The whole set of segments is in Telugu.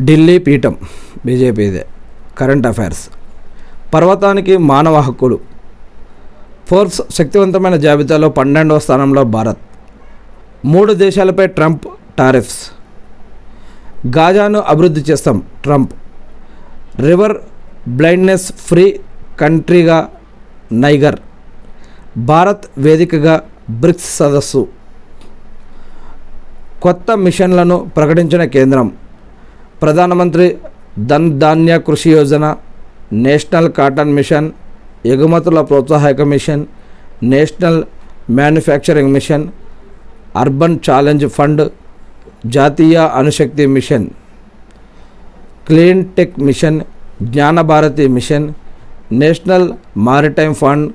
ఢిల్లీ పీఠం బీజేపీదే. Current affairs. పర్వతానికి మానవ హక్కులు. ఫోర్బ్స్ శక్తివంతమైన జాబితాలో 12వ స్థానంలో భారత్. 3 దేశాలపై ట్రంప్ టారిఫ్స్. గాజాను అభివృద్ధి చేస్తాం ట్రంప్. రివర్ బ్లైండ్నెస్ ఫ్రీ కంట్రీగా నైగర్. భారత్ వేదికగా బ్రిక్స్ సదస్సు. కొత్త మిషన్లను ప్రకటించిన కేంద్రం. ప్రధానమంత్రి ధన్ ధాన్య కృషి యోజన, నేషనల్ కాటన్ మిషన్, ఎగుమతుల ప్రోత్సాహక mission, national manufacturing mission, urban challenge fund, జాతీయ అణుశక్తి mission, clean tech mission, Gyanabharati mission, national maritime fund,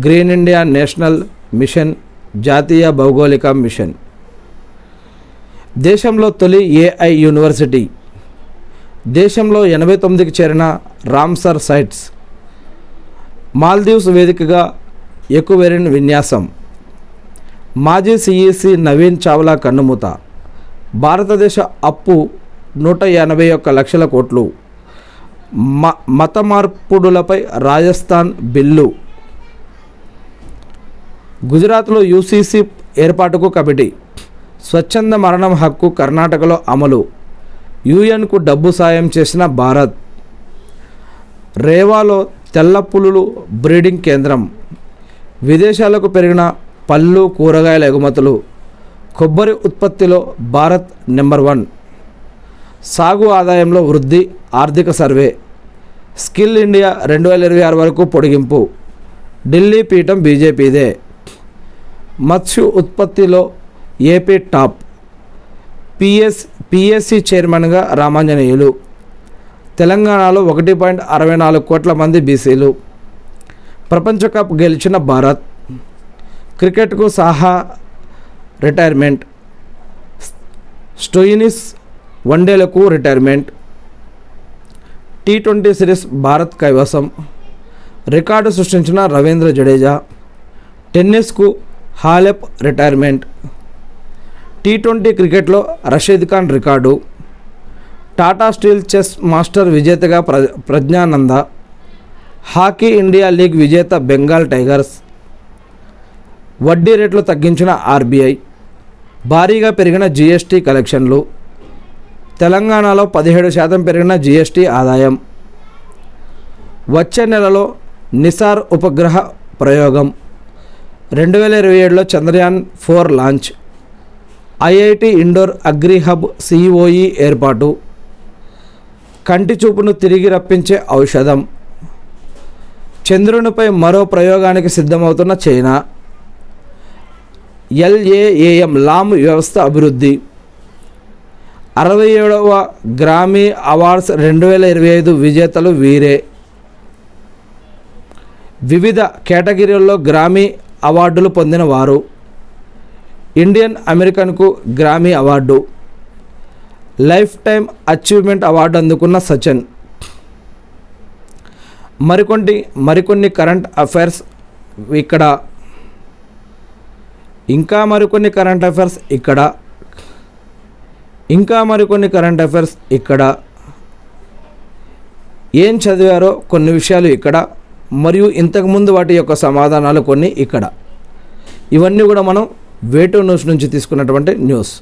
green India national mission, జాతీయ భౌగోళిక మిషన్. దేశంలో తొలి ఏఐ యూనివర్సిటీ. దేశంలో 89కి చేరిన రామ్సర్ సైట్స్. మాల్దీవ్స్ వేదికగా ఎకువెరిన్ విన్యాసం. మాజీ సిఈసి నవీన్ చావ్లా కన్నుమూత. భారతదేశ అప్పు 181 లక్షల కోట్లు. మత మార్పుడులపై రాజస్థాన్ బిల్లు. గుజరాత్లో యూసీసీ ఏర్పాటుకు కమిటీ. స్వచ్ఛంద మరణం హక్కు కర్ణాటకలో అమలు. యుఎన్కు డబ్బు సాయం చేసిన భారత్. రేవాలో తెల్ల పులులు బ్రీడింగ్ కేంద్రం. విదేశాలకు పెరిగిన పళ్ళు కూరగాయల ఎగుమతులు. కొబ్బరి ఉత్పత్తిలో భారత్ నెంబర్ 1. సాగు ఆదాయంలో వృద్ధి ఆర్థిక సర్వే. స్కిల్ ఇండియా 2026 వరకు పొడిగింపు. ఢిల్లీ పీఠం బీజేపీదే. మత్స్య ఉత్పత్తిలో ఏపీ టాప్. పిఎస్సి చైర్మన్గా రామాంజనేయులు. తెలంగాణలో 1.64 కోట్ల మంది బీసీలు. ప్రపంచ కప్ గెలిచిన భారత్. క్రికెట్కు సాహా రిటైర్మెంట్. స్టోయినిస్ వన్డేలకు రిటైర్మెంట్. T20 సిరీస్ భారత్ కైవసం. రికార్డు సృష్టించిన రవీంద్ర జడేజా. టెన్నిస్కు హాలెప్ రిటైర్మెంట్. T20 క్రికెట్లో Rashid Khan record. Tata steel chess master విజేతగా ప్రజ్ఞానంద. హాకీ ఇండియా లీగ్ విజేత బెంగాల్ టైగర్స్. వడ్డీ రేట్లు తగ్గించిన ఆర్బీఐ. భారీగా పెరిగిన జీఎస్టీ కలెక్షన్లు. తెలంగాణలో 17% పెరిగిన జీఎస్టీ ఆదాయం. వచ్చే నెలలో నిసార్ ఉపగ్రహ ప్రయోగం. 2027లో Chandrayaan 4 launch. IIT Indore agri hub COE ఏర్పాటు. కంటి చూపును తిరిగి రప్పించే ఔషధం. చంద్రునిపై మరో ప్రయోగానికి సిద్ధమవుతున్న చైనా. LAAM లామ్ వ్యవస్థ అభివృద్ధి. 67వ గ్రామీ అవార్డ్స్ 2025 విజేతలు వీరే. వివిధ కేటగిరీల్లో గ్రామీ అవార్డులు పొందిన వారు. ఇండియన్ అమెరికన్కు Grammy award. Lifetime achievement award అందుకున్న సచిన్. మరికొన్ని కరెంట్ అఫైర్స్ ఇక్కడ. ఇంకా మరికొన్ని కరెంట్ అఫైర్స్ ఇక్కడ. ఇంకా మరికొన్ని కరెంట్ అఫైర్స్ ఇక్కడ. ఏం చదివారో కొన్ని విషయాలు ఇక్కడ, మరియు ఇంతకుముందు వాటి యొక్క సమాధానాలు కొన్ని ఇక్కడ. ఇవన్నీ కూడా మనం వేటూ న్యూస్ నుంచి తీసుకున్నటువంటి న్యూస్.